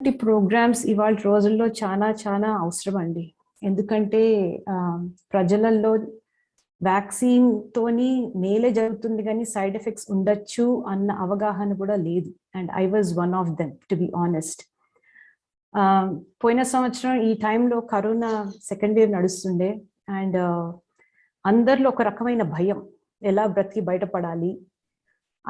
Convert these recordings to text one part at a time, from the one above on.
ఇలాంటి ప్రోగ్రామ్స్ ఇవాళ రోజుల్లో చాలా చాలా అవసరం అండి. ఎందుకంటే ప్రజలలో వ్యాక్సిన్ తోని మేలే జరుగుతుంది కానీ సైడ్ ఎఫెక్ట్స్ ఉండొచ్చు అన్న అవగాహన కూడా లేదు. And I was one of them, to be honest. పోయిన సంవత్సరం ఈ టైంలో కరోనా సెకండ్ వేవ్ నడుస్తుండే. అండ్ అందరిలో ఒక రకమైన భయం, ఎలా బ్రతికి బయటపడాలి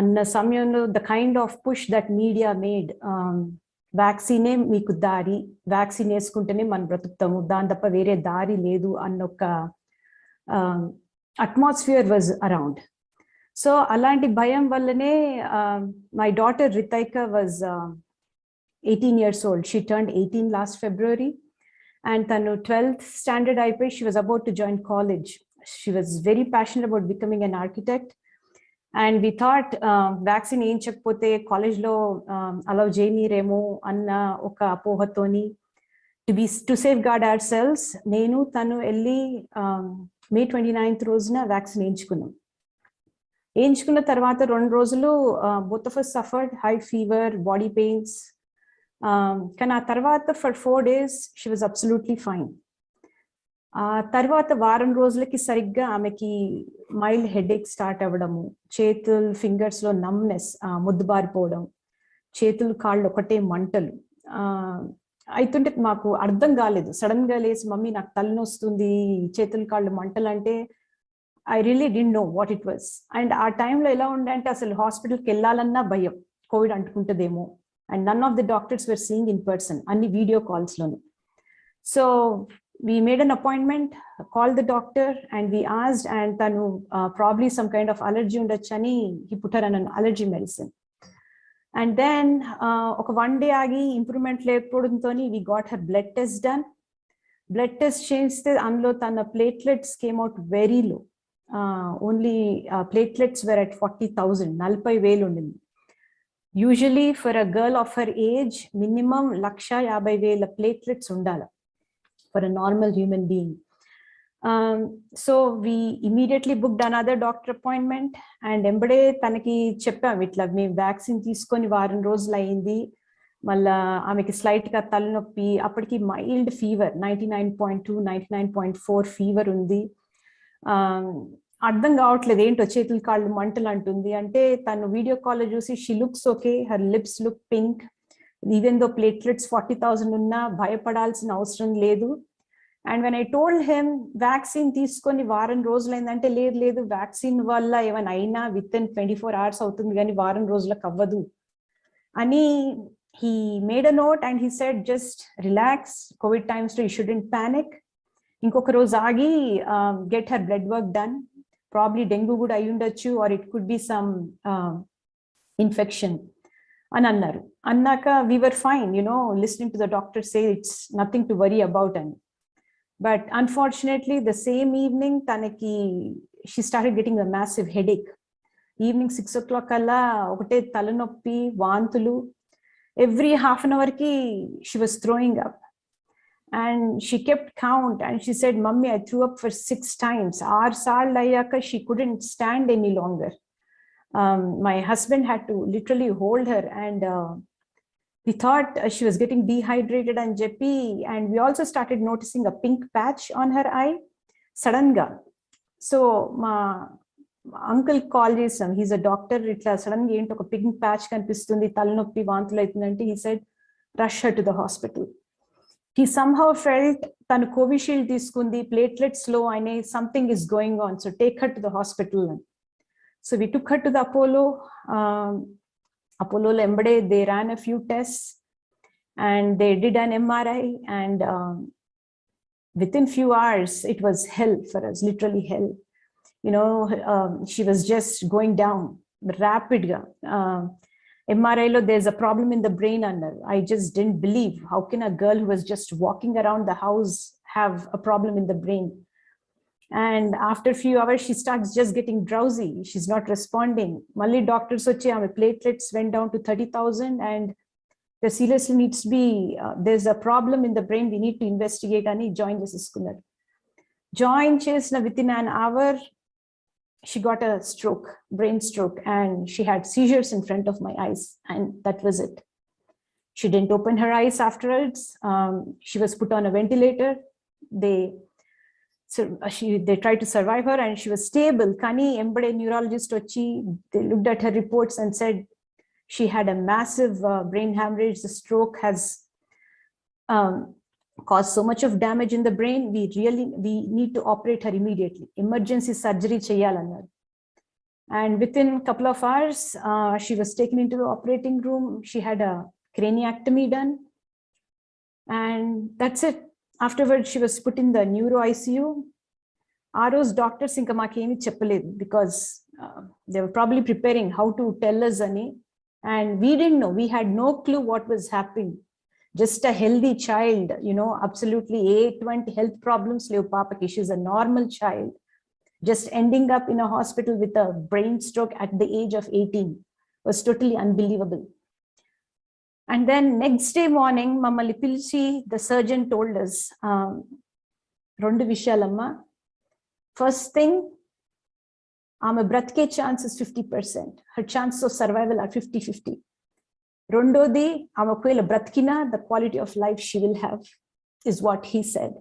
అన్న సమయంలో the kind of push that media made, వ్యాక్సినే మీకు దారి, వ్యాక్సిన్ వేసుకుంటేనే మనం బ్రతుకుతాము, దాని తప్ప వేరే దారి లేదు అన్న ఒక అట్మాస్ఫియర్ వాజ్ అరౌండ్. సో అలాంటి భయం వల్లనే my daughter Ritika was 18 years old. She turned 18 last February. And tanu 12th standard అయిపోయి she was about to join college. She was very passionate about becoming an architect. And we thought vaccine ఏం చెప్పకపోతే కాలేజ్లో allow చేయనీరేమో అన్న ఒక అపోహతోని to safeguard our cells నేను తను వెళ్ళి May 29th రోజున వ్యాక్సిన్ వేయించుకున్న తర్వాత 2 రోజులు both of us suffered high fever, body pains. కానీ ఆ తర్వాత for 4 days she was absolutely fine. ఆ తర్వాత వారం రోజులకి సరిగ్గా ఆమెకి మైల్డ్ హెడేక్ స్టార్ట్ అవ్వడము, చేతులు ఫింగర్స్ లో నమ్నెస్, ముద్దుబారిపోవడం, చేతులు కాళ్ళు ఒకటే మంటలు అయితుంటే మాకు అర్థం కాలేదు. సడన్ గా లేసి మమ్మీ నాకు తలనొస్తుంది, చేతులు కాళ్ళు మంటలు అంటే I really didn't know what it was. And ఆ టైంలో ఎలా ఉండే అంటే అసలు హాస్పిటల్కి వెళ్ళాలన్నా భయం, కోవిడ్ అంటుకుంటుందేమో. And none of the doctors were seeing in person, అన్ని వీడియో కాల్స్ లోను. So we made an appointment, called the doctor, and we asked, and tanu probably some kind of allergy undachani he put her on an allergy medicine. And then oka 1 day agi improvement lekodantoni we got her blood test done. Blood test chesthe anlo tana platelets came out very low. Only platelets were at 40,000, 40,000 undindi. Usually for a girl of her age minimum 1,50,000 platelets undala for a normal human being. So we immediately booked another doctor appointment, and embade tanaki cheppam itla me vaccine teeskoni varam rojulu ayindi, malla ameki slight ga talnoppi, appadiki mild fever 99.2 99.4 fever undi. అర్థం కావట్లేదు ఏంటో చేతులు కాళ్ళు మంటలు అంటుంది. అంటే తను video call చూసి she looks okay, her lips look pink, even though platelets 40,000 ఉన్నా భయపడాల్సిన అవసరం లేదు. And when I told him vaccine తీసుకొని వారం రోజులైందంటే లేదు వ్యాక్సిన్ వల్ల ఏమైనా అయినా విత్ ఇన్ 24 hours అవుతుంది కానీ వారం రోజులకు అవ్వదు అని he made a note and he said just relax, COVID times so you shouldn't panic. ఇంకొక రోజు ఆగి get her blood work done, probably dengue కూడా అయి ఉండొచ్చు or it could be some infection అని అన్నారు. అన్నాక we were fine, listening to the doctor say it's nothing to worry about. And but unfortunately the same evening tanaki she started getting a massive headache. Evening 6 o'clock alla okate talanoppi, vaantulu, every half an hour ki she was throwing up. And she kept count and she said, "Mummy, I threw up for 6 times." 6 saal ayyaka she couldn't stand any longer. My husband had to literally hold her, and we thought she was getting dehydrated and jeppy, and we also started noticing a pink patch on her eye sudden ga. So ma uncle called chesam, he's a doctor, itla sudden ga ento oka pink patch kanipistundi, talanoppi vaantulu aitundante he said rush her to the hospital. He somehow felt tanu Covishield తీసుకుంది, platelets low aine, something is going on, so take her to the hospital. So we took her to the Apollo embade they ran a few tests and they did an MRI, and within few hours it was hell for us, literally hell. She was just going down rapid ga. MRI lo there's a problem in the brain under. I just didn't believe, how can a girl who was just walking around the house have a problem in the brain? And after a few hours she starts just getting drowsy, she's not responding. Malli doctors vachi ame platelets went down to 30,000 and there seriously needs to be there's a problem in the brain, we need to investigate ani join cheskunnaru. Join chesina within an hour she got a stroke, brain stroke, and she had seizures in front of my eyes, and that was it. She didn't open her eyes afterwards. She was put on a ventilator. They tried to survive her and she was stable. Kani embade neurologist vachi, they looked at her reports and said she had a massive brain hemorrhage. The stroke has caused so much of damage in the brain. We need to operate her immediately. Emergency surgery cheyalannaru. And within a couple of hours, she was taken into the operating room. She had a craniectomy done. And that's it. Afterwards, she was put in the neuro ICU. RO's doctors inka maakemi cheppaledu because they were probably preparing how to tell us ani. And we didn't know. We had no clue what was happening. Just a healthy child, absolutely A20 health problems. She's a normal child. Just ending up in a hospital with a brain stroke at the age of 18 was totally unbelievable. And then next day morning, Mammalli Pilchi, the surgeon told us, Rendu vishayalamma. First thing, Ame bratke chance is 50%. Her chances of survival are 50-50. Rendodi, Ame okvela bratkina, the quality of life she will have is what he said.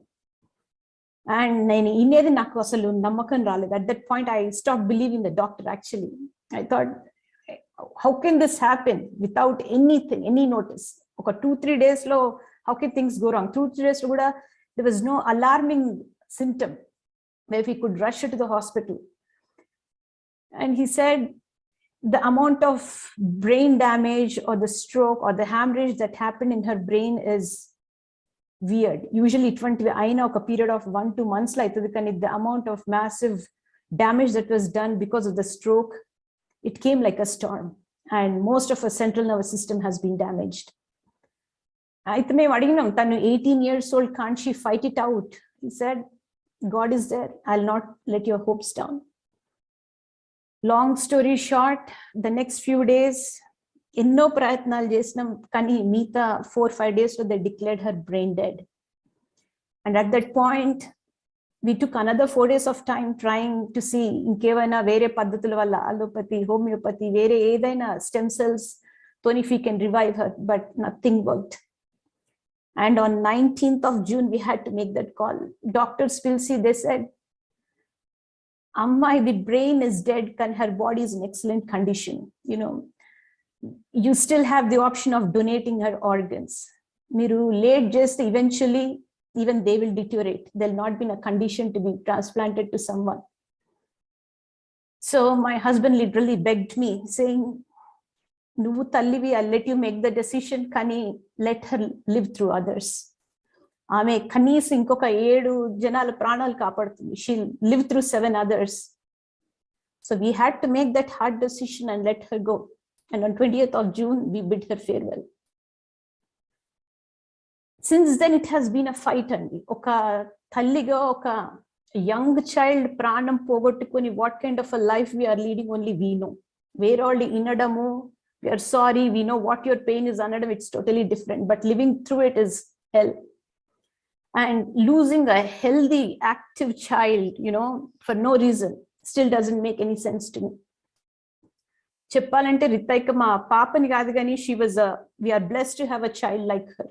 And nenu innedi naku asalu nammakam raledu. At that point, I stopped believing the doctor actually. I thought, how can this happen without anything, any notice? Okay, 2-3 days lo, how can things go wrong? 2-3 days lo kuda, there was no alarming symptom where we could rush her to the hospital. And he said the amount of brain damage or the stroke or the hemorrhage that happened in her brain is weird. Usually it went a period of 1-2 months like the amount of massive damage that was done because of the stroke, it came like a storm, and most of her central nervous system has been damaged. Aithe mem adiginam, tanu 18 years old, can't she fight it out? He said, God is there. I'll not let your hopes down. Long story short, the next few days, ఎన్నో ప్రయత్నాలు చేసినాం కానీ మిగతా 4-5 days they declared her brain dead. And at that point, we took another 4 days of time trying to see ఇంకేమైనా వేరే పద్ధతుల వల్ల allopathy, homeopathy, వేరే ఏదైనా stem cells toni if we can revive her, but nothing worked. And on 19th of June, we had to make that call. Doctors Pilsi, they said, Amma, the brain is dead, and her body is in excellent condition. You still have the option of donating her organs. Miru late just eventually, even they will deteriorate. They'll not be in a condition to be transplanted to someone. So my husband literally begged me, saying, Nuvu tallivi, I'll let you make the decision, kani let her live through others. Ame kanees inkoka 7 janala pranalu kaapadutundi. She'll live through 7 others. So we had to make that hard decision and let her go. And on 20th of June, we bid her farewell. Since then, it has been a fight. Oka thalliga, oka young child pranam pogottukoni, what kind of a life we are leading, only we know. Where all the inadamu, we are sorry, we know what your pain is anadam, it's totally different. But living through it is hell. And losing a healthy, active child, for no reason, still doesn't make any sense to me. Cheppalante Ritaika ma papani kaadu gaani, we are blessed to have a child like her,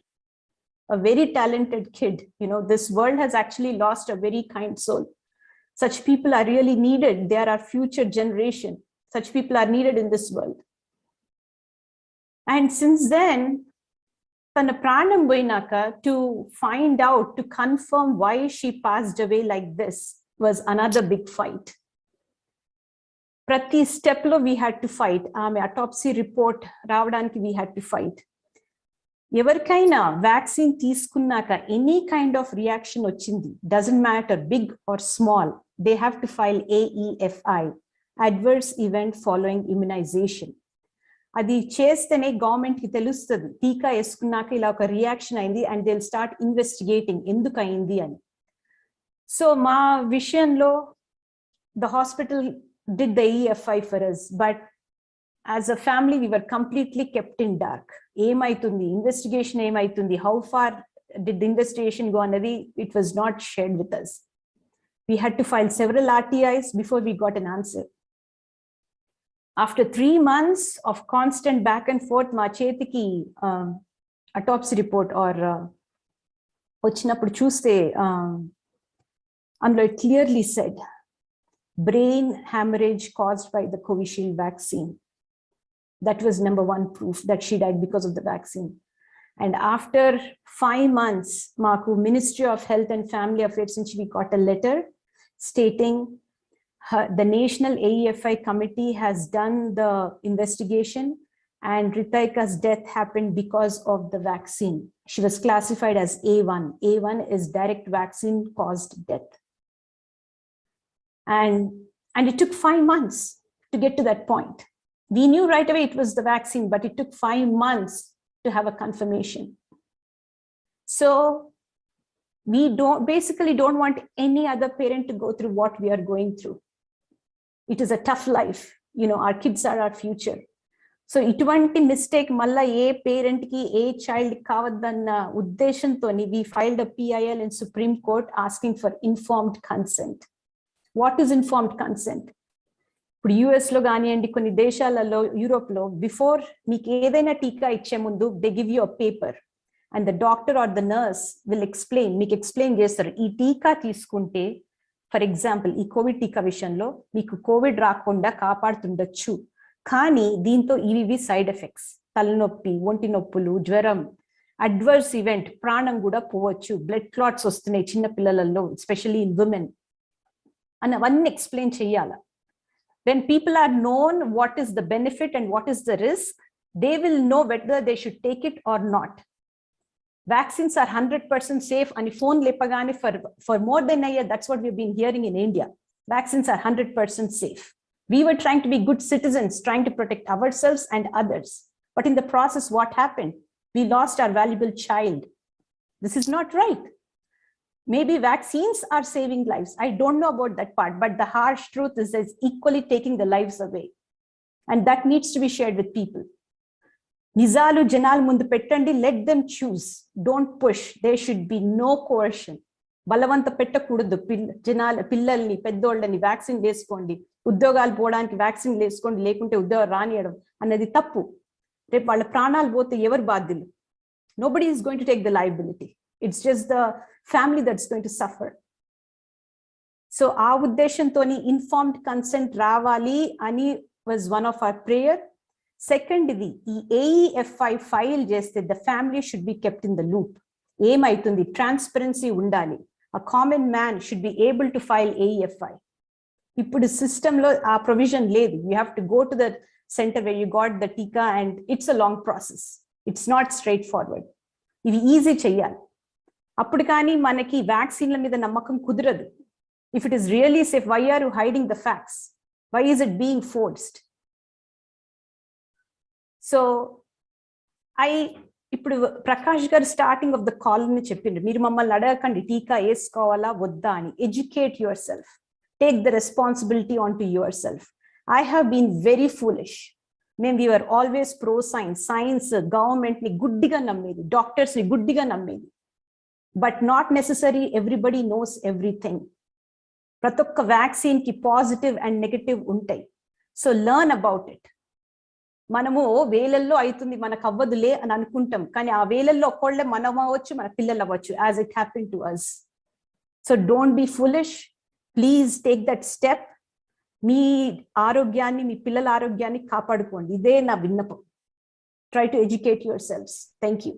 a very talented kid. This world has actually lost a very kind soul. Such people are really needed. They are our future generation. Such people are needed in this world. And since then, tana pranam poyinaka, to find out, to confirm why she passed away like this was another big fight. Prati step lo we had to fight. Autopsy report రావడానికి we had to fight. ఎవరికైనా vaccine తీసుకున్నాక any kind of reaction వచ్చింది, doesn't matter big or small, they have to file AEFI, adverse event following immunization. అది చేస్తేనే government కి తెలుస్తుంది టీకా వేసుకున్నాక ఇలా ఒక రియాక్షన్ అయింది, and they'll start investigating ఎందుకు అయింది అని. సో మా విషయంలో the hospital did the EFI for us, but as a family we were completely kept in dark. Emaitundi investigation, emaitundi how far did the investigation go anadi, it was not shared with us. We had to file several RTIs before we got an answer. After 3 months of constant back and forth, ma chetiki autopsy report or వచ్చినప్పుడు చూస్తే అందులో clearly said brain hemorrhage caused by the Covishield vaccine. That was number one proof that she died because of the vaccine. And after 5 months, Maku Ministry of Health and Family Affairs, we got a letter stating the National AEFI Committee has done the investigation and Ritaika's death happened because of the vaccine. She was classified as A1. A1 is direct vaccine caused death. And it took 5 months to get to that point. We knew right away it was the vaccine, but it took 5 months to have a confirmation. So we basically don't want any other parent to go through what we are going through. It is a tough life. You know, our kids are our future. So ఇటువంటి mistake మళ్ళా ఏ parent కి a child కావద్దన్న ఉద్దేశంతో we filed a PIL in Supreme Court asking for informed consent. What is informed consent? ఇప్పుడు US లో కానివ్వండి కొన్ని దేశాలలో Europe లో బిఫోర్ మీకు ఏదైనా టీకా ఇచ్చే ముందు they give you a paper and the doctor or the nurse will మీకు ఎక్స్ప్లెయిన్ చేస్తారు ఈ టీకా తీసుకుంటే ఫర్ ఎగ్జాంపుల్ ఈ కోవిడ్ టీకా విషయంలో మీకు కోవిడ్ రాకుండా కాపాడుతుండొచ్చు కానీ దీంతో ఇవి సైడ్ ఎఫెక్ట్స్ తలనొప్పి ఒంటి నొప్పులు జ్వరం అడ్వర్స్ ఈవెంట్ ప్రాణం కూడా పోవచ్చు బ్లడ్ క్లాట్స్ వస్తున్నాయి చిన్న పిల్లలలో ఎస్పెషల్లీ ఇన్ విమెన్ అని అవన్నీ ఎక్స్ప్లెయిన్ చేయాలి. When people are known what is the benefit and what is the risk, they will know whether they should take it or not. Vaccines are 100% safe and phone lepagane for more than a year, that's what we've been hearing in India. Vaccines are 100% safe. We were trying to be good citizens, trying to protect ourselves and others. But in the process, what happened? We lost our valuable child. This is not right. Maybe vaccines are saving lives. I don't know about that part, but the harsh truth is it's equally taking the lives away. And that needs to be shared with people. Nizalu janal mundu pettandi, let them choose. Don't push. There should be no coercion. Balavanta pettakudadu janal pillalni peddollani vaccine veskondi. Udyogalu podaniki vaccine veskondi lekunte udyogam raaniyadam annadi tappu. Repu valla pranalu pothe evaru baadhyulu? Nobody is going to take the liability. It's just the family that's going to suffer. So our uddeshamtoni informed consent ravali ani was one of our prayer. Secondly, the AEFI file chesthe the family should be kept in the loop. Emaitundi transparency undali. A common man should be able to file AEFI. Ippudu system lo aa provision ledhu. You have to go to the center where you got the tika and it's a long process. It's not straightforward. Ivi easy cheyali. అప్పుడు కానీ మనకి వ్యాక్సిన్ల మీద నమ్మకం కుదరదు. If it is really safe, why are you hiding the facts? Why is it being forced? So ఇప్పుడు ప్రకాష్ గారు starting of the call ని చెప్పిండ్రు, మీరు మమ్మల్ని అడగకండి టీకా వేసుకోవాలా వద్దా అని. Educate yourself, take the responsibility on to yourself. I have been very foolish. మేము we are always pro science. Science government ని గుడ్డిగా నమ్మేది, డాక్టర్స్ ని గుడ్డిగా నమ్మేది. But not necessary everybody knows everything. Pratokka vaccine ki positive and negative untai. So learn about it. Manamu velallo aitundi manaku avvadule ani anukuntam, kani aa velallo okkolle manam avvachu mana pillalu avvachu, as it happened to us. So don't be foolish. Please take that step. మీ ఆరోగ్యాన్ని, మీ పిల్లల ఆరోగ్యాన్ని కాపాడుకోండి. ఇదే నా విన్నపం. Try to educate yourselves. Thank you.